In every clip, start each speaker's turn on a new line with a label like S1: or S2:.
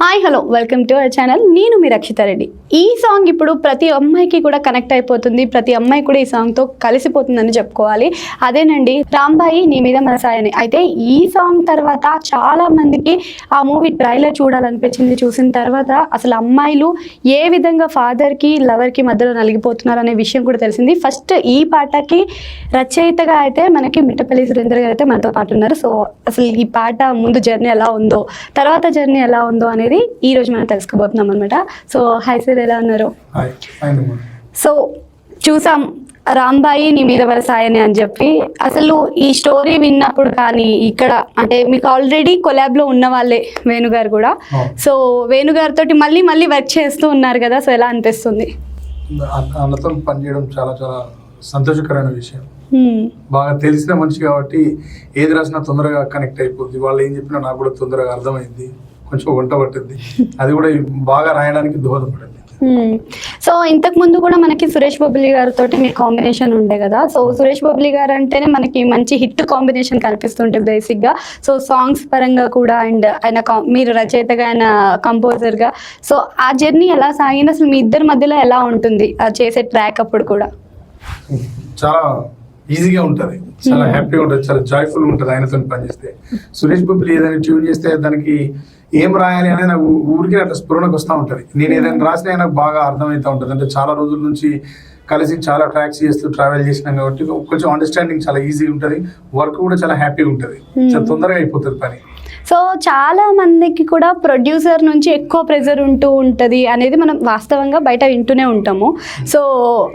S1: Hi hello welcome to our channel. నేను మీ రక్షిత రెడ్డి. ఈ song ఇప్పుడు ప్రతి అమ్మాయికి కూడా కనెక్ట్ అయిపోతుంది, ప్రతి అమ్మాయి కూడా ఈ సాంగ్తో కలిసిపోతుందని చెప్పుకోవాలి. అదేనండి రాంబాయి నీ మీద మనసాయని. అయితే ఈ సాంగ్ తర్వాత చాలా మందికి ఆ మూవీ ట్రైలర్ చూడాలనిపించింది. చూసిన తర్వాత అసలు అమ్మాయిలు ఏ విధంగా ఫాదర్కి లవర్కి మధ్యలో నలిగిపోతున్నారు అనే విషయం కూడా తెలిసింది. ఫస్ట్ ఈ పాటకి రచయితగా అయితే మనకి మిట్టపల్లి సురేంద్ర గారు అయితే మనతో పాటు ఉన్నారు. సో అసలు ఈ పాట ముందు జర్నీ ఎలా ఉందో, తర్వాత జర్నీ ఎలా ఉందో అనేది ఈ రోజు మనం తెలుసుకోబోతున్నాం అనమాట. సో హాయ్ సార్, ఎలా ఉన్నారు? సో చూసాం రాంబాయి నీ మీద వరసాయని అని చెప్పి. అసలు ఈ స్టోరీ విన్నప్పుడు కానీ ఇక్కడ అంటే మీకు ఆల్రెడీ కొలాబ్లో ఉన్న వాళ్ళే వేణుగారు కూడా. సో వేణుగారితో మళ్ళీ మళ్ళీ వర్క్ చేస్తూ ఉన్నారు కదా, సో ఎలా అనిపిస్తుంది?
S2: అన్నతో పనిచేయడం చాలా చాలా సంతోషకరమైన విషయం. బాగా తెలిసిన మనిషి కాబట్టి ఏది రాసినా తొందరగా కనెక్ట్ అయిపోద్ది. వాళ్ళు ఏం చెప్పినా నాకు కూడా తొందరగా అర్థమైంది, కొంచెం వంట పట్టింది. అది కూడా బాగా రాయడానికి దోహదపడింది.
S1: సో ఇంతకు ముందు కూడా మనకి సురేష్ బొబ్బిలి గారితో మీ కాంబినేషన్ ఉండే కదా. సో సురేష్ బొబ్బిలి గారు అంటేనే మనకి మంచి హిట్ కాంబినేషన్ కనిపిస్తుంటే బేసిక్గా. సో సాంగ్స్ పరంగా కూడా అండ్ ఆయన మీరు రచయితగా, ఆయన కంపోజర్గా. సో ఆ జర్నీ ఎలా సాగింది, అసలు మీ ఇద్దరి మధ్యలో ఎలా ఉంటుంది ఆ చేసే ట్రాక్ అప్పుడు కూడా?
S2: చాలా ఈజీగా ఉంటుంది, చాలా హ్యాపీగా ఉంటుంది, చాలా జాయ్ఫుల్ ఉంటుంది ఆయనతో పనిచేస్తే. సురేష్ బొబ్బిలి ఏదైనా ట్యూన్ చేస్తే దానికి ఏం రాయాలి అనేది నాకు ఊరికి అట్లా స్ఫురణకు వస్తూ ఉంటుంది. నేను ఏదైనా రాసినా నాకు బాగా అర్థమవుతూ ఉంటుంది. అంటే చాలా రోజుల నుంచి కలిసి చాలా ట్రాక్స్ చేస్తూ ట్రావెల్ చేసినాం కాబట్టి కొంచెం అండర్స్టాండింగ్ చాలా ఈజీ ఉంటుంది. వర్క్ కూడా చాలా హ్యాపీగా ఉంటుంది, చాలా తొందరగా అయిపోతుంది పని.
S1: సో చాలా మందికి కూడా ప్రొడ్యూసర్ నుంచి ఎక్కువ ప్రెజర్ ఉంటూ ఉంటుంది అనేది మనం వాస్తవంగా బయట వింటూనే ఉంటాము. సో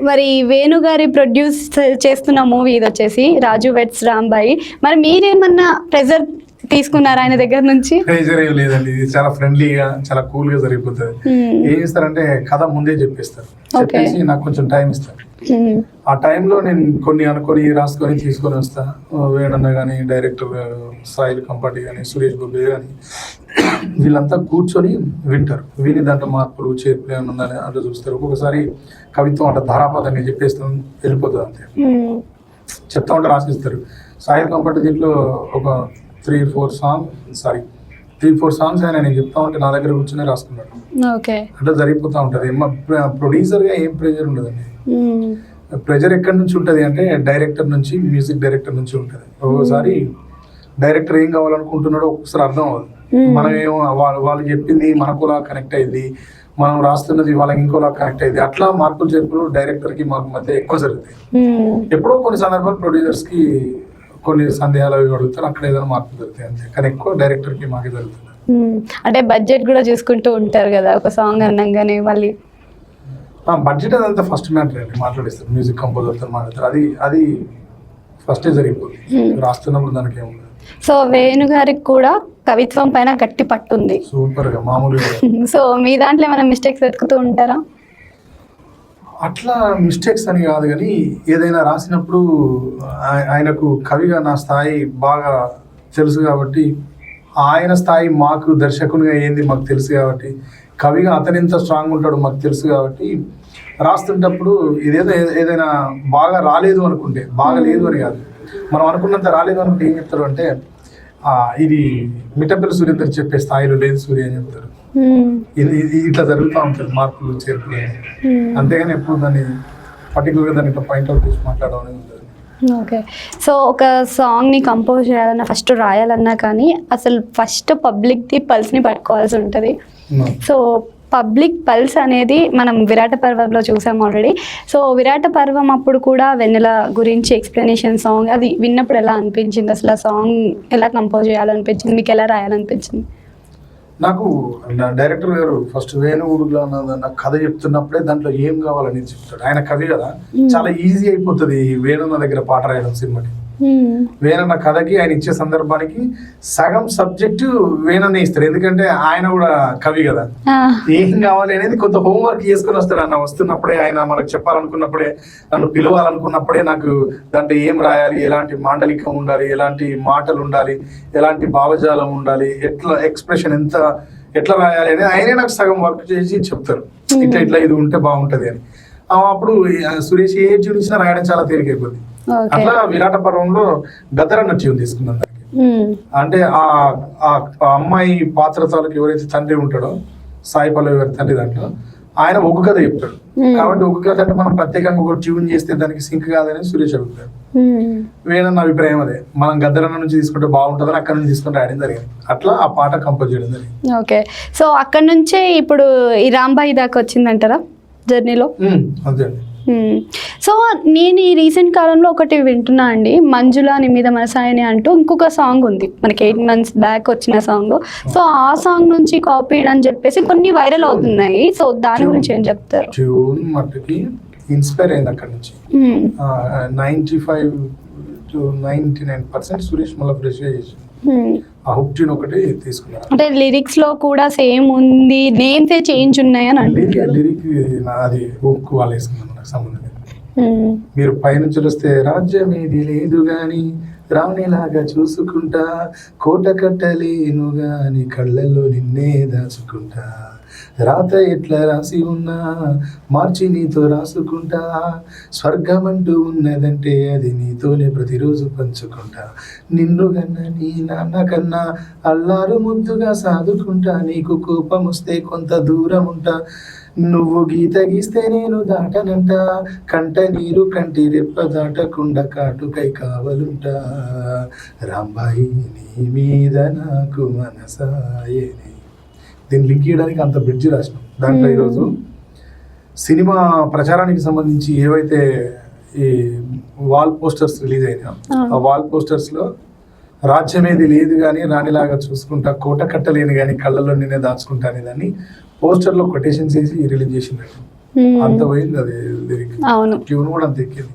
S1: మరి వేణుగారి ప్రొడ్యూస్ చేస్తున్న మూవీ ఇది వచ్చేసి రాజు వెడ్స్ రాంబాయి. మరి మీరేమన్నా ప్రెజర్ తీసుకున్నారా ఆయన దగ్గర నుంచి?
S2: ప్రెజర్ ఏం లేదండి, ఇది చాలా ఫ్రెండ్లీగా చాలా కూల్ గా జరిగిపోతుంది. ఏం చేస్తారంటే కథ ముందే చెప్పేస్తారు, చెప్పేసి నాకు కొంచెం టైం ఇస్తారు. ఆ టైంలో నేను కొన్ని అనుకొని రాసుకొని తీసుకొని వస్తా. వేణన్న కానీ, డైరెక్టర్ సాయిల్ కంపాటి కానీ, సురేష్ బాబు కానీ, వీళ్ళంతా కూర్చొని వింటారు. విని దాంట్లో మార్పులు చేర్పులు ఏమైనా ఉందని అట్లా చూస్తారు. ఒక్కొక్కసారి కవిత్వం అట్లా ధారాపాతంగా చెప్పేస్తాం, వెళ్ళిపోతుంది అంతే. చెప్తా ఉంటే రాసిస్తారు. సాయిల్ కంపాటి దీంట్లో ఒక 3-4 సాంగ్స్ ఆయన నేను చెప్తా ఉంటే నా దగ్గర కూర్చొని రాసుకున్నాడు. అంటే జరిగిపోతూ ఉంటుంది. ప్రొడ్యూసర్గా ఏం ప్రెజర్ ఉండదండి. ప్రెజర్ ఎక్కడి నుంచి ఉంటుంది అంటే డైరెక్టర్ నుంచి, మ్యూజిక్ డైరెక్టర్ నుంచి ఉంటుంది. ఒక్కోసారి డైరెక్టర్ ఏం కావాలనుకుంటున్నాడో ఒక్కొక్కసారి అర్థం అవ్వదు. మనం ఏమో వాళ్ళు చెప్పింది మనకులా కనెక్ట్ అయ్యింది, మనం రాస్తున్నది వాళ్ళకి ఇంకోలా కనెక్ట్ అయ్యింది. అట్లా మార్పులు చెప్పులు డైరెక్టర్కి మాకు మధ్య ఎక్కువ జరుగుతాయి. ఎప్పుడో కొన్ని సందర్భాలు ప్రొడ్యూసర్స్కి కొన్ని సందేహాలు అవి అడుగుతారు, అక్కడ ఏదైనా మార్పు జరుగుతాయి అంతే. కానీ ఎక్కువ డైరెక్టర్కి మాకే జరుగుతుంది.
S1: అంటే బడ్జెట్ కూడా చూసుకుంటూ ఉంటారు కదా, ఒక సాంగ్ అన్నాగానే మళ్ళీ
S2: బడ్జెట్ అదంతా ఫస్ట్ మ్యాటర్ అండి, మాట్లాడిస్తారు. మ్యూజిక్ కంపోజర్తో మాట్లాడతారు, అది ఫస్టే జరిగిపోతుంది. రాస్తున్నప్పుడు దానికి ఏముంది.
S1: సో వేణుగారికి కూడా కవిత్వం పైన గట్టి పట్టుంది,
S2: సూపర్ గా, మామూలుగా.
S1: సో మీ దాంట్లో ఏమైనా మిస్టేక్స్ వెతుకుతూ ఉంటారా?
S2: అట్లా మిస్టేక్స్ అని కాదు, కానీ ఏదైనా రాసినప్పుడు ఆయనకు కవిగా నా స్థాయి బాగా తెలుసు కాబట్టి, ఆయన స్థాయి మాకు దర్శకునిగా ఏంది మాకు తెలుసు కాబట్టి, కవిగా అతను ఎంత స్ట్రాంగ్ ఉంటాడో మాకు తెలుసు కాబట్టి, రాస్తుంటప్పుడు ఏదైనా బాగా రాలేదు అనుకుంటే, బాగా లేదు అని కాదు, మనం అనుకున్నంత రాలేదు అనుకుంటే ఏం చెప్తారు అంటే ఇది మిట్టపల్లి సురేందర్ చెప్పే స్థాయిలో లేదు సూర్య అని చెప్తారు. ఇది ఇట్లా జరుగుతూ ఉంటుంది, మార్పులు చేర్పులు. అంతేగాని ఎప్పుడు దాన్ని పర్టికులర్గా దాన్ని ఇట్లా పాయింట్అవుట్ చేసి మాట్లాడడం అనేది ఉంటుంది.
S1: ఓకే. సో ఒక సాంగ్ని కంపోజ్ చేయాలన్నా, ఫస్ట్ రాయాలన్నా కానీ అసలు ఫస్ట్ పబ్లిక్ది పల్స్ని పట్టుకోవాల్సి ఉంటుంది. సో పబ్లిక్ పల్స్ అనేది మనం విరాట పర్వంలో చూసాం ఆల్రెడీ. సో విరాట పర్వం అప్పుడు కూడా వెన్నెల గురించి ఎక్స్ప్లెనేషన్ సాంగ్ అది విన్నప్పుడు ఎలా అనిపించింది? అసలు ఆ సాంగ్ ఎలా కంపోజ్ చేయాలనిపించింది, మీకు ఎలా రాయాలనిపించింది?
S2: నాకు డైరెక్టర్ గారు ఫస్ట్ వేణుగుడిలో నా కథ చెప్తున్నప్పుడే దాంట్లో ఏం కావాలని చెప్తాడు. ఆయన కవి కదా, చాలా ఈజీ అయిపోతుంది వేణున్న దగ్గర పాట రాయడం సినిమాకి. వేణన్న కథకి ఆయన ఇచ్చే సందర్భానికి సగం సబ్జెక్టు వేణన్నే ఇస్తారు, ఎందుకంటే ఆయన కూడా కవి కదా. ఏం కావాలి అనేది కొంత హోంవర్క్ చేసుకుని వస్తాడు. అన్న వస్తున్నప్పుడే, ఆయన మనకు చెప్పాలనుకున్నప్పుడే, నన్ను పిలవాలనుకున్నప్పుడే నాకు దాంట్లో ఏం రాయాలి, ఎలాంటి మాండలికం ఉండాలి, ఎలాంటి మాటలు ఉండాలి, ఎలాంటి భావజాలం ఉండాలి, ఎట్లా ఎక్స్ప్రెషన్ ఎట్లా రాయాలి అనేది ఆయనే నాకు సగం వర్క్ చేసి చెప్తారు. ఇట్లా ఇది ఉంటే బాగుంటది అని. అప్పుడు సురేష్ ఏ ట్యూన్ ఇచ్చినా రాయడం చాలా తేలికైపోతుంది. అట్లా విరాట పర్వంలో గద్దరన్న ట్యూన్ తీసుకున్నాను దానికి. అంటే ఆ అమ్మాయి పాత్ర తాలూకు ఎవరైతే తండ్రి ఉంటాడో, సాయి పల్లవి గారి తండ్రి, దాంట్లో ఆయన ఒగ్గు కథ చెప్తాడు. కాబట్టి ఒగ్గు కథ అంటే మనం ప్రత్యేకంగా ఒక ట్యూన్ చేస్తే దానికి సింక్ కాదని సురేష్ అడుగుతాడు. వేణన్న అభిప్రాయం అదే, మనం గద్దరన్న నుంచి తీసుకుంటే బాగుంటుందని అక్కడ నుంచి తీసుకుంటే ఆడడం జరిగింది. అట్లా ఆ పాట కంపోజ్ చేయడం జరిగింది.
S1: ఓకే, సో అక్కడ నుంచే ఇప్పుడు ఈ రాంబాయి దాకా వచ్చిందంటారా జర్నీలో?
S2: అంతే అండి.
S1: సో నేను ఈ రీసెంట్ కాలంలో ఒకటి వింటున్నా అండి, మంజుల నీ మీద మనసాయని అంటూ ఇంకొక సాంగ్ ఉంది మనకి 8 months బ్యాక్ వచ్చిన సాంగ్. సో ఆ సాంగ్ నుంచి కాపీ అని చెప్పేసి కొన్ని వైరల్ అవుతున్నాయి. సో దాని గురించి ఏం చెప్తారు?
S2: ట్యూన్ మట్టుకి ఇన్స్పైర్ అయింది అక్కడ నుంచి. 95 to 99% సురేష్ మళ్ళీ ఫ్రెష్ చేసి ఆ హుక్ ట్యూన్ ఒకటి తీసుకున్నారు.
S1: అంటే లిరిక్స్ లో కూడా సేమ్ ఉంది, నేమ్స్ ఏ చేంజ్ ఉన్నాయి అని అంటారు.
S2: లిరిక్ అది హుక్ వాళ్ళు వేసుకున్నాను, నాకు సంబంధం లేదు. మీరు పైనుంచి వస్తే రాజ్యం ఏది లేదు గాని రాణిలాగా చూసుకుంటా, కోట కట్టలేను గాని కళ్ళల్లో నిన్నే దాచుకుంటా, రాత ఎట్లా రాసి ఉన్నా మార్చి నీతో రాసుకుంటా, స్వర్గం అంటూ ఉన్నదంటే అది నీతోనే ప్రతిరోజు పంచుకుంటా, నిన్ను కన్నా నీ నాన్న కన్నా అల్లారు ముద్దుగా సాదుకుంటా, నీకు కోపం వస్తే కొంత దూరం ఉంటా, నువ్వు గీత గీస్తే నేను దాటనంట, కంట నీరు కంటి రెప్ప దాటకుండా కాటుకై కావలుంటా, రాంబాయి నీ మీద నాకు మనసాయని. దీన్ని లింక్ చేయడానికి అంత బ్రిడ్జ్ రాసినాం. దాంట్లో ఈరోజు సినిమా ప్రచారానికి సంబంధించి ఏవైతే ఈ వాల్ పోస్టర్స్ రిలీజ్ అయినా ఆ వాల్ పోస్టర్స్ లో రాజ్యమేది లేదు కానీ రాణిలాగా చూసుకుంటా, కోట కట్టలేని కానీ కళ్ళల్లో నేనే దాచుకుంటా అనే దాన్ని పోస్టర్ లో కొటేషన్స్ వేసి రిలీజ్ చేసిందండి. అంత పోయింది అది లిరిక్. ట్యూన్ కూడా అంత ఎక్కింది.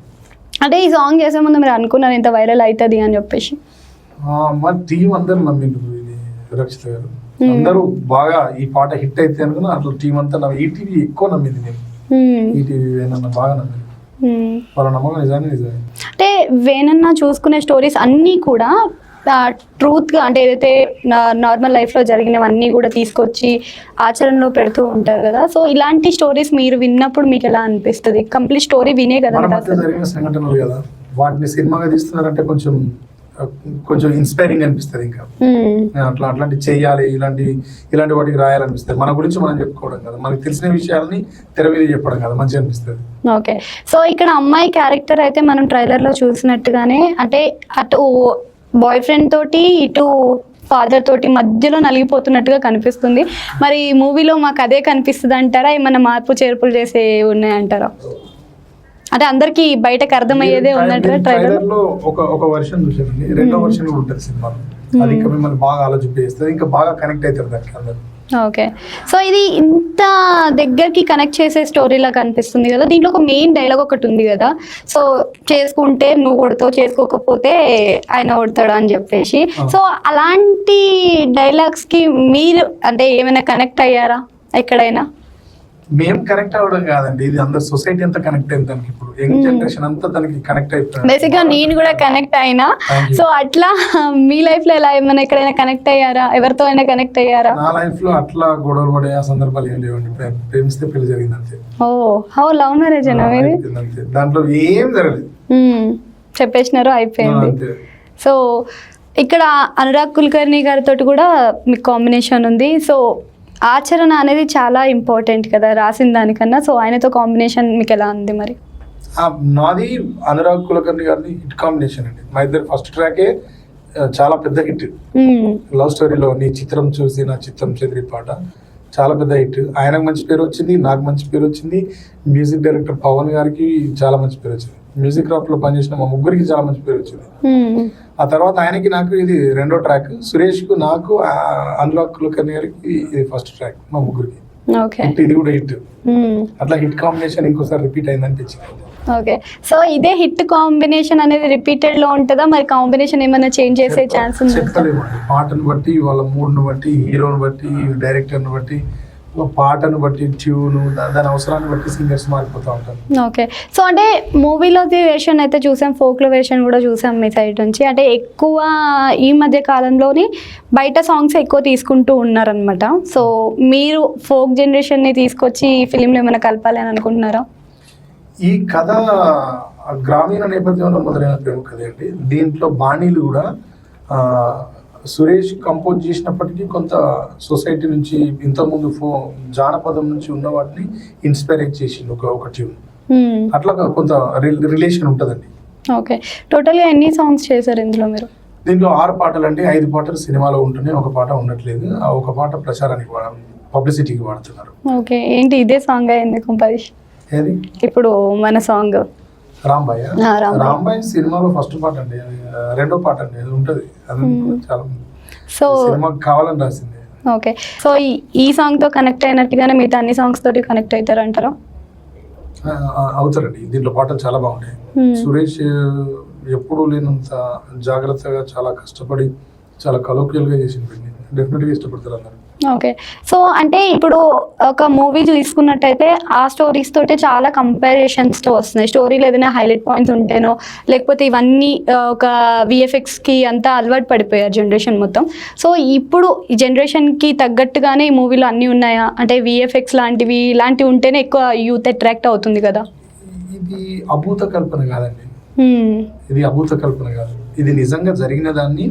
S1: అంటే ఈ సాంగ్ చేసే ముందు మీరు అనుకున్నారు ఇంత వైరల్ అవుతుంది అని చెప్పేసి?
S2: మా టీం అందరు నమ్మిండ్రు, ఇది రక్షిత గారు అందరూ బాగా ఈ పాట హిట్ అయితే అనుకున్నా. అట్లా టీం అంతా ఈటీవీ ఎక్కువ నమ్మింది, నేను ఈటీవీ వేణన్న బాగా నమ్మింది. వాళ్ళ నమ్మకం నిజమే.
S1: అంటే వేణన్న చూసుకునే స్టోరీస్ అన్నీ కూడా ట్రూత్గా, అంటే ఏదైతే నార్మల్ లైఫ్లో జరిగినవన్నీ కూడా తీసుకొచ్చి ఆచరణలో పెడుతూ ఉంటారు కదా. సో ఇలాంటి స్టోరీస్ మీరు విన్నప్పుడు మీకు ఎలా అనిపిస్తుంది? కంప్లీట్ స్టోరీ వినే కదా
S2: జరిగిన సంఘటనలు కదా, వాటిని సినిమాగా తీస్తున్నారంటే కొంచెం ఇన్స్పైరింగ్ అనిపిస్తుంది. ఇంకా అట్లాంటి చెయ్యాలి, ఇలాంటి వాటికి రాయాలనిపిస్తుంది. మన గురించి మనం చెప్పుకోవడం కదా, మనకు తెలిసిన విషయాలని తెర మీద చెప్పడం కదా, మంచిగా అనిపిస్తుంది.
S1: ఓకే, సో ఇక్కడ అమ్మాయి క్యారెక్టర్ అయితే మనం ట్రైలర్ లో చూసినట్టుగానే, అంటే అటు బాయ్ ఫ్రెండ్ తోటి ఇటు ఫాదర్ తోటి మధ్యలో నలిగిపోతున్నట్టుగా కనిపిస్తుంది. మరి మూవీలో మాకు అదే కనిపిస్తుంది అంటారా, ఏమన్నా మార్పు చేర్పులు చేసే ఉన్నాయంటారా? అంటే అందరికి బయటకు అర్థమయ్యేదే ఉందంటారా ట్రైలర్ లో?
S2: ఒక వర్షన్ చూసానండి, రెండో వర్షన్ కూడా ఉంటుంది సినిమాలో. అది ఇంకా మిమ్మల్ని బాగా ఆలోచింపేస్తుంది, ఇంకా బాగా కనెక్ట్ అవుతారు దానికి అందరు.
S1: ఓకే, సో ఇది ఇంత దగ్గరికి కనెక్ట్ చేసే స్టోరీలా కనిపిస్తుంది కదా. దీంట్లో ఒక మెయిన్ డైలాగ్ ఒకటి ఉంది కదా, సో చేసుకుంటే నువ్వు కొడతావు, చేసుకోకపోతే ఆయన కొడతాడు అని చెప్పేసి. సో అలాంటి డైలాగ్స్ కి మీరు అంటే ఏమైనా కనెక్ట్ అయ్యారా ఎక్కడైనా?
S2: మేము కనెక్ట్ అవ్వడం కాదండి, ఇది అందరు సొసైటీ అంతా కనెక్ట్ అయింది దానికి. ఇప్పుడు యంగ్ జనరేషన్ అంతా దానికి కనెక్ట్ అయిపోయింది.
S1: బేసిక్ గా నేను కూడా కనెక్ట్ అయినా. సో అట్లా మీ లైఫ్ లో ఎలా ఏమైనా ఎక్కడైనా కనెక్ట్ అయ్యారా? ఎవరితో అయినా కనెక్ట్ అయ్యారా?
S2: నా లైఫ్ లో అట్లా గొడవలు పడే ఆ సందర్భాలు ఏం లేవండి. ప్రేమిస్తే పెళ్లి జరిగింది అంతే.
S1: హౌ లవ్ మ్యారేజ్ అనేది
S2: అంతే, దాంట్లో ఏం జరగలేదు,
S1: చెప్పేసినారు అయిపోయింది. సో ఇక్కడ అనురాగ్ కుల్కర్ణి గారితో కూడా మీకు కాంబినేషన్ ఉంది. సో ఆచరణ అనేది చాలా ఇంపార్టెంట్ కదా రాసిన దానికన్నా. సో ఆయనతో కాంబినేషన్ మీకు ఎలా ఉంది మరి?
S2: నాది అనురాగ్ కులకర్ణి గారిని హిట్ కాంబినేషన్ అండి. మా ఇద్దరు ఫస్ట్ ట్రాకే చాలా పెద్ద హిట్. లవ్ స్టోరీలో నీ చిత్రం చూసి నా చిత్రం చెదిరి పాట చాలా పెద్ద హిట్. ఆయనకు మంచి పేరు వచ్చింది, నాకు మంచి పేరు వచ్చింది, మ్యూజిక్ డైరెక్టర్ పవన్ గారికి చాలా మంచి పేరు వచ్చింది, మ్యూజిక్ క్రాఫ్ట్ లో పనిచేసిన మా ముగ్గురికి చాలా మంచి పేరు వచ్చింది. ఆ తర్వాత ఆయనకి నాకు ఇది రెండో ట్రాక్, సురేష్ కు నాకు అనురాగ్ కులకర్ణి గారికి ఇది ఫస్ట్ ట్రాక్, మా ముగ్గురికి. ఇది కూడా హిట్. అట్లా హిట్ కాంబినేషన్ ఇంకోసారి రిపీట్ అయింది అనిపించింది.
S1: ఓకే, సో ఇదే హిట్ కాంబినేషన్ అనేది రిపీటెడ్ లో ఉంటుందా మరి? కాంబినేషన్ ఏమైనా చేంజ్ చేసే ఛాన్స్ ఉంది?
S2: చెప్పలేమండి, పాటను బట్టి, వాళ్ళ మూడ్ ను బట్టి, హీరోని బట్టి, డైరెక్టర్ ను బట్టి, పాటను బట్టి, ట్యూన్, దాని అవసరాన్ని బట్టి సింగర్స్ మారిపోతూ ఉంటారు.
S1: ఓకే, సో అంటే మూవీలోది వేషన్ అయితే చూసాం, ఫోక్లో వేషన్ కూడా చూసాం మీ సైడ్ నుంచి. అంటే ఎక్కువ ఈ మధ్య కాలంలోని బయట సాంగ్స్ ఎక్కువ తీసుకుంటూ ఉన్నారనమాట. సో మీరు ఫోక్ జనరేషన్ని తీసుకొచ్చి ఈ ఫిలింలో ఏమైనా కలపాలి అని అనుకుంటున్నారా?
S2: ఈ కథ గ్రామీణ నేపథ్యంలో మొదలైన ప్రేమ కథ అండి. దీంట్లో బాణీలు కూడా సురేష్ కంపోజ్ చేసినప్పటికీ కొంత సొసైటీ నుంచి ఇంతకుముందు జానపదం నుంచి ఉన్న వాటిని ఇన్స్పైర్ చేసింది ఒక ట్యూన్. అట్లా కొంత రిలేషన్ ఉంటుందండి.
S1: ఓకే, టోటల్గా ఎన్ని సాంగ్స్ చేశారు ఇందులో మీరు?
S2: దీంట్లో 6 పాటలు అండి. 5 పాటలు సినిమాలో ఉంటున్నాయి, ఒక పాట ఉండట్లేదు. ఆ ఒక పాట ప్రచారానికి పబ్లిసిటీకి వాడుతున్నారు.
S1: ఓకే, ఏంటి ఇదే సాంగ్ ఎందుకు
S2: ఏది
S1: ఇప్పుడు మన సాంగ్
S2: రాంబాయ్? రాంబాయ్ సినిమాలో ఫస్ట్ పాట అండి, రెండో పాట అండి, అది ఉంటుంది. అది చాలా
S1: సో
S2: సినిమాకి కావాలని రాసింది.
S1: ఓకే, సో ఈ సాంగ్ తో కనెక్ట్ అయినట్టుగానే మిగతా అన్ని సాంగ్స్ తోటి కనెక్ట్ అవుతారు అంటారా?
S2: అవుతారండి. దీంట్లో పాటలు చాలా బాగుంటాయి. సురేష్ ఎప్పుడూ లేనంత జాగ్రత్తగా చాలా కష్టపడి చాలా కలోక్యల్గా చేసింది. డెఫినెట్గా ఇష్టపడతారు అందరు.
S1: ఓకే, సో అంటే ఇప్పుడు ఒక మూవీ తీసుకున్నట్టయితే ఆ స్టోరీస్ తోటే చాలా కంపారిజన్స్తో వస్తున్నాయి. స్టోరీలో ఏదైనా హైలైట్ పాయింట్స్ ఉంటేనో లేకపోతే ఇవన్నీ ఒక విఎఫ్ఎక్స్కి అంతా అలవాటు పడిపోయారు జనరేషన్ మొత్తం. సో ఇప్పుడు ఈ జనరేషన్కి తగ్గట్టుగానే ఈ మూవీలో అన్నీ ఉన్నాయా? అంటే విఎఫ్ఎక్స్ లాంటివి ఇలాంటివి ఉంటేనే ఎక్కువ యూత్ అట్రాక్ట్ అవుతుంది కదా.
S2: ఇది అభూత కల్పన కాదండి, ఇది అభూత కల్పన కాదు. ఇది నిజంగా జరిగిన దాన్ని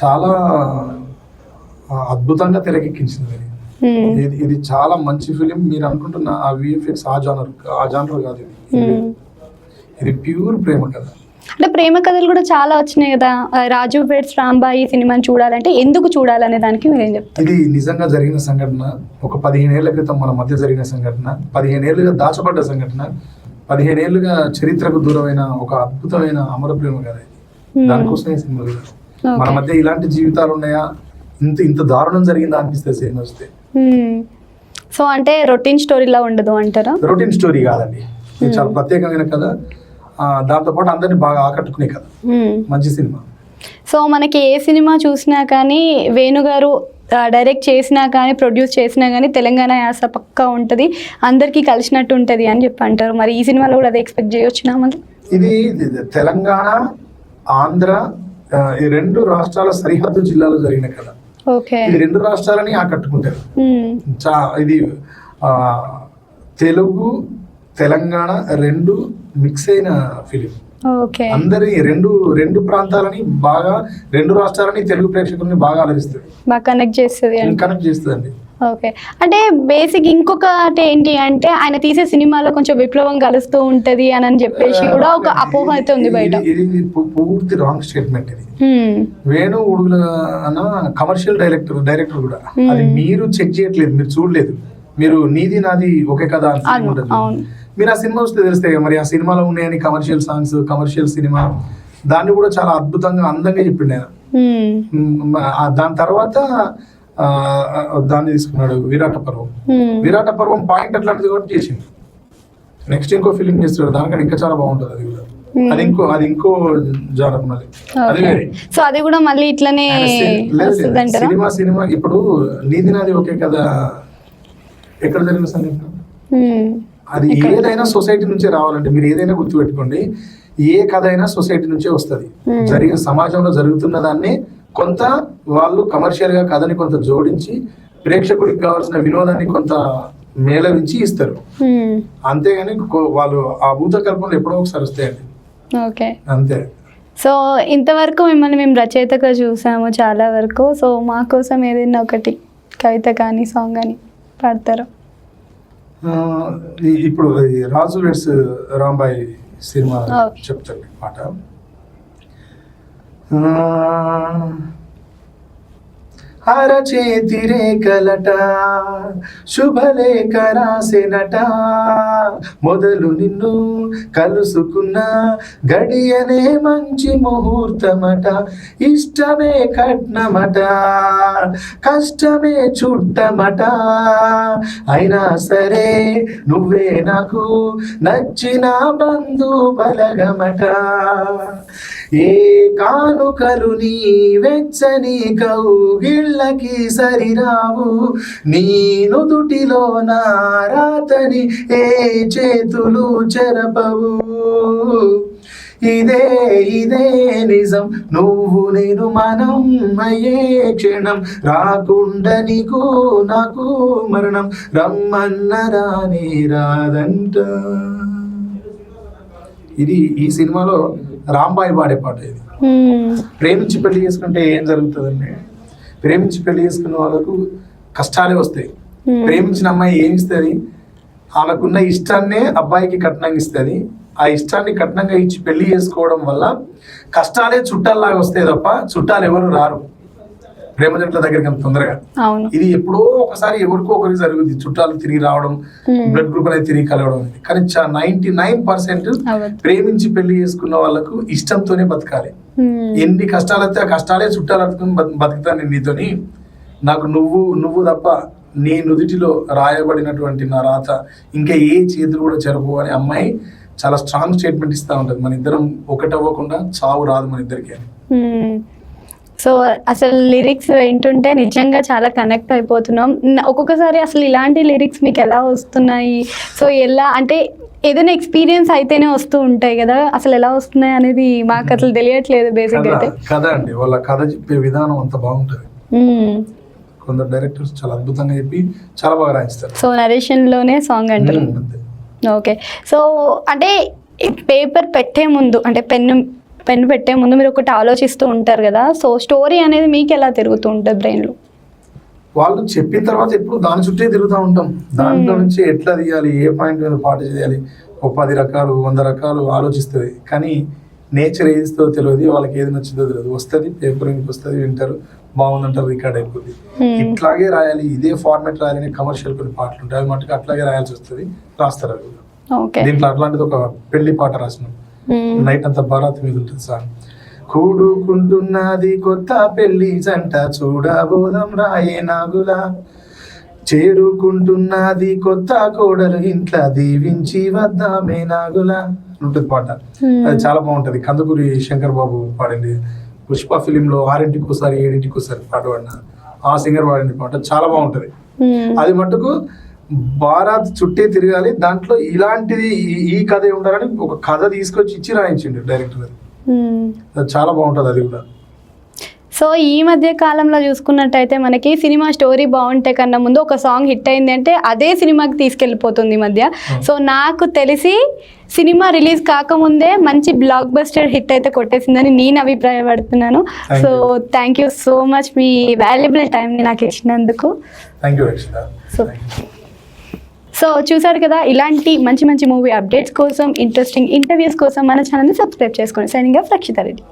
S2: చాలా అద్భుతంగా తెరకెక్కించింది. ఇది చాలా మంచి ఫిలిం. మీరు అనుకుంటున్న ఆ విఎఫ్ఎక్స్ ఆ జానర్ కాదు. ఇది ప్యూర్ ప్రేమ కథ.
S1: అంటే ప్రేమ కథలు కూడా చాలా వచ్చినాయి కదా. రాజు వెడ్స్ రాంబాయి సినిమాని చూడాలంటే ఎందుకు చూడాలనే దానికి మీరేం చెప్తారు?
S2: ఇది నిజంగా జరిగిన సంఘటన. ఒక 15 ఏళ్ల క్రితం మన మధ్య జరిగిన సంఘటన, 15 ఏళ్ళుగా దాచబడ్డ సంఘటన, 15 ఏళ్ళుగా చరిత్రకు దూరమైన ఒక అద్భుతమైన అమర ప్రేమ కథ. దానికోసమే సినిమా. మన మధ్య ఇలాంటి జీవితాలు ఉన్నాయా, ఇంత దారుణం జరిగిందా అనిపిస్తే సినిమా వస్తే.
S1: సో అంటే రొటీన్ స్టోరీలా ఉండదు అంటారా?
S2: రొటీన్ స్టోరీ కాదండి, ఇది చాలా ప్రత్యేకమైన కథ. దాంతోపాటు అందరినీ బాగా ఆకట్టుకునే కథ. మంచి సినిమా.
S1: సో మనకి ఏ సినిమా చూసినా కానీ వేణుగారు డైరెక్ట్ చేసినా కానీ ప్రొడ్యూస్ చేసినా కానీ తెలంగాణ యాస పక్కా ఉంటుంది, అందరికీ కలిసినట్టు ఉంటుంది అని చెప్పి అంటారు. మరి ఈ సినిమాలో కూడా అదే ఎక్స్పెక్ట్ చేయొచ్చునా? మరి ఇది
S2: తెలంగాణ ఆంధ్ర ఈ 2 రాష్ట్రాల సరిహద్దు జిల్లాలో జరిగిన కథ. ఇది 2 రాష్ట్రాలని ఆకట్టుకుంటారు. ఇది తెలుగు తెలంగాణ 2 మిక్స్ అయిన ఫిలిం. అందరి రెండు ప్రాంతాలని బాగా, 2 రాష్ట్రాలని తెలుగు ప్రేక్షకుల్ని బాగా అలరిస్తుంది, బాగా కనెక్ట్ చేస్తుంది.
S1: ఓకే, అంటే బేసిక్ ఇంకొకటి ఏంటి అంటే ఆయన తీసే సినిమాలో కొంచెం విప్లవం కలుస్తూ ఉంటది అని చెప్పేసి కూడా ఒక అపోహ అయితే ఉంది బయట.
S2: ఇది పూర్తి రాంగ్ స్టేట్మెంట్. ఇది వేణు ఉడుగుల అన్న కమర్షియల్ డైరెక్టర్ కూడా. అది మీరు చెక్ చేయట్లేదు, మీరు చూడలేదు. మీరు నీది నాది ఒకే కదా ఉంటుంది. మీరు ఆ సినిమా వస్తే తెలుస్తాయి. మరి ఆ సినిమాలో ఉన్నాయని కమర్షియల్ సాంగ్స్, కమర్షియల్ సినిమా, దాన్ని కూడా చాలా అద్భుతంగా అందంగా చెప్పిండు ఆయన. దాని తర్వాత దాన్ని తీసుకున్నాడు విరాట పర్వం పాయింట్ అట్లాంటిది కూడా చేసింది. నెక్స్ట్ ఇంకో ఫిలిం చేస్తాడు, దానికంటే ఇంకా చాలా బాగుంటుంది. అది కూడా అది ఇంకో జానర్ మళ్ళీ, అది వేరే.
S1: సో అది కూడా మళ్ళీ ఇట్లనే
S2: సినిమా. ఇప్పుడు నీది నాది ఒకే కదా ఎక్కడ జరిగిన సంఘటన. అది ఏదైనా సొసైటీ నుంచే రావాలంటే మీరు ఏదైనా గుర్తుపెట్టుకోండి, ఏ కథ అయినా సొసైటీ నుంచే వస్తుంది. జరిగిన సమాజంలో జరుగుతున్న దాన్ని కొంత వాళ్ళు కమర్షియల్ గా కథని కొంత జోడించి ప్రేక్షకుడికి కావాల్సిన వినోదాన్ని కొంత మేళవించి ఇస్తారు. అంతేగాని వాళ్ళు ఆ భూత కల్పనలు ఎప్పుడో ఒకసారి వస్తాయండి.
S1: ఓకే,
S2: అంతే.
S1: సో ఇంతవరకు మిమ్మల్ని మేము రచయితగా చూసాము చాలా వరకు. సో మా కోసం ఏదైనా ఒకటి కవిత కానీ సాంగ్ కానీ పాడతారు?
S2: ఇప్పుడు రాజు వెడ్స్ రాంబాయ్ సినిమా చెప్తాను పాట. అరచేతి రేఖలట శుభలేఖ రాసెనట, మొదలు నిన్ను కలుసుకున్న గడియనే మంచి ముహూర్తమట, ఇష్టమే కట్నమట కష్టమే చుట్టమట, అయినా సరే నువ్వే నాకు నచ్చిన బంధు బలగమట, ఏ కానుకలు నీ వెచ్చని కౌగిళ్ళకి సరిరావు, నీ నుదుటిలో నా రాతని ఏ చేతులు చెరపవు, ఇదే నిజం నువ్వు నేను మనం అయ్యే క్షణం, రాకుండా నీకు నాకు మరణం, రమ్మన్న రానే రాదంట. ఇది ఈ సినిమాలో రాంబాయి పాడే పాట. ఇది ప్రేమించి పెళ్లి చేసుకుంటే ఏం జరుగుతుందండి? ప్రేమించి పెళ్లి చేసుకున్న వాళ్ళకు కష్టాలే వస్తాయి. ప్రేమించిన అమ్మాయి ఏమి ఇస్తుంది? ఆమెకున్న ఇష్టాన్నే అబ్బాయికి కట్నంగా ఇస్తుంది. ఆ ఇష్టాన్ని కట్నంగా ఇచ్చి పెళ్లి చేసుకోవడం వల్ల కష్టాలే చుట్టాల్లాగా వస్తాయి తప్ప చుట్టాలు ఎవరు రారు ప్రేమ జంటల దగ్గరికి అంత తొందరగా. ఇది ఎప్పుడో ఒకసారి ఎవరికో ఒకరికి జరుగుతుంది, చుట్టాలు తిరిగి రావడం, బ్లడ్ గ్రూప్ అనేది తిరిగి కలవడం అనేది. కానీ 99% ప్రేమించి పెళ్లి చేసుకున్న వాళ్ళకు ఇష్టంతోనే బతకాలి. ఎన్ని కష్టాలు అయితే ఆ కష్టాలే చుట్టాలు అడుగుతుంది బతుకుతాను నేను నీతోని, నాకు నువ్వు తప్ప నీ నుదిటిలో రాయబడినటువంటి నా రాత ఇంకా ఏ చేతులు కూడా చెరపు అని అమ్మాయి చాలా స్ట్రాంగ్ స్టేట్మెంట్ ఇస్తూ ఉంటుంది. మన ఇద్దరం ఒకటవ్వకుండా చావు రాదు మన ఇద్దరికి అని.
S1: సో అసలు లిరిక్స్ వింటుంటే నిజంగా చాలా కనెక్ట్ అయిపోతున్నాం. ఒక్కొక్కసారి అసలు ఇలాంటి లిరిక్స్ మీకు ఎలా వస్తున్నాయి? సో ఎలా అంటే ఏదైనా ఎక్స్పీరియన్స్ అయితేనే వస్తూ ఉంటాయి కదా, అసలు ఎలా వస్తున్నాయి అనేది మాకు అసలు తెలియట్లేదు బేసిక్ అయితే.
S2: కథ అండి, వాళ్ళ కథ చెప్పే విధానం అంత బాగుంటుంది. కొందరు డైరెక్టర్స్ చాలా అద్భుతంగా చెప్పి చాలా బాగా రాయిస్తారు.
S1: సో నరేషన్ లోనే సాంగ్ అంటారు. ఓకే. సో అంటే పేపర్ పెట్టే ముందు అంటే పెన్ను పెట్టే ముందు మీరు ఒకటి ఆలోచిస్తూ ఉంటారు కదా, సో స్టోరీ అనేది మీకు ఎలా తిరుగుతూ ఉంటుంది బ్రెయిన్లో?
S2: వాళ్ళు చెప్పిన తర్వాత ఎప్పుడు దాని చుట్టే తిరుగుతూ ఉంటాం. దాంట్లో నుంచి ఎట్లా తీయాలి, ఏ పాయింట్ మీద పాట చేయాలి, ఒక 10 రకాలు 100 రకాలు ఆలోచిస్తుంది. కానీ నేచర్ ఏదిస్తుందో తెలియదు, వాళ్ళకి ఏది నచ్చిందో తెలియదు. వస్తుంది పేపర్ ఇంటికి వస్తుంది, వింటారు, బాగుందంటారు, రికార్డ్ అయిపోతుంది. ఇట్లాగే రాయాలి, ఇదే ఫార్మాట్ రాయాలని కమర్షియల్ కొన్ని పాటలు ఉంటాయి, అవి మటుకు అట్లాగే రాయాల్సి వస్తుంది, రాస్తారు అవి. దీంట్లో అట్లాంటిది ఒక పెళ్లి పాట రాసినాం, నైట్ అంతా బారాత్ మీద ఉంటుంది సార్. కూడుకుంటున్నది కొత్త పెళ్లి జంట, చూడబోదం రాయే నాగులా, చేరుకుంటున్నది కొత్త కోడలు ఇంట్లో, దీవించి వద్దామే నాగులా ఉంటుంది పాట. అది చాలా బాగుంటది. కందుకూరి శంకర్ బాబు పాడింది. పుష్ప ఫిలిం లో 6:00 7:00 పాట పాడిన ఆ సింగర్ పాడింది పాట చాలా బాగుంటది. అది మటుకు బారాత్ చుట్టే తిరగాలి, దాంట్లో ఇలాంటిది ఈ కథ ఉండాలని ఒక కథ తీసుకొచ్చి ఇచ్చి రాయించిండు డైరెక్టర్. అది చాలా బాగుంటది అది కూడా.
S1: సో ఈ మధ్య కాలంలో చూసుకున్నట్టయితే మనకి సినిమా స్టోరీ బాగుంటే కన్నా ముందు ఒక సాంగ్ హిట్ అయింది అంటే అదే సినిమాకి తీసుకెళ్ళిపోతుంది ఈ మధ్య. సో నాకు తెలిసి సినిమా రిలీజ్ కాకముందే మంచి బ్లాక్ బస్టర్ హిట్ అయితే కొట్టేసిందని నేను అభిప్రాయపడుతున్నాను. So thank you so much మీ వాల్యుబుల్ టైంని నాకు ఇచ్చినందుకు. సో చూసారు కదా, ఇలాంటి మంచి మంచి మూవీ అప్డేట్స్ కోసం, ఇంట్రెస్టింగ్ ఇంటర్వ్యూస్ కోసం మన ఛానల్ని సబ్స్క్రైబ్ చేసుకోండి. Signing off Rakshitha Reddy.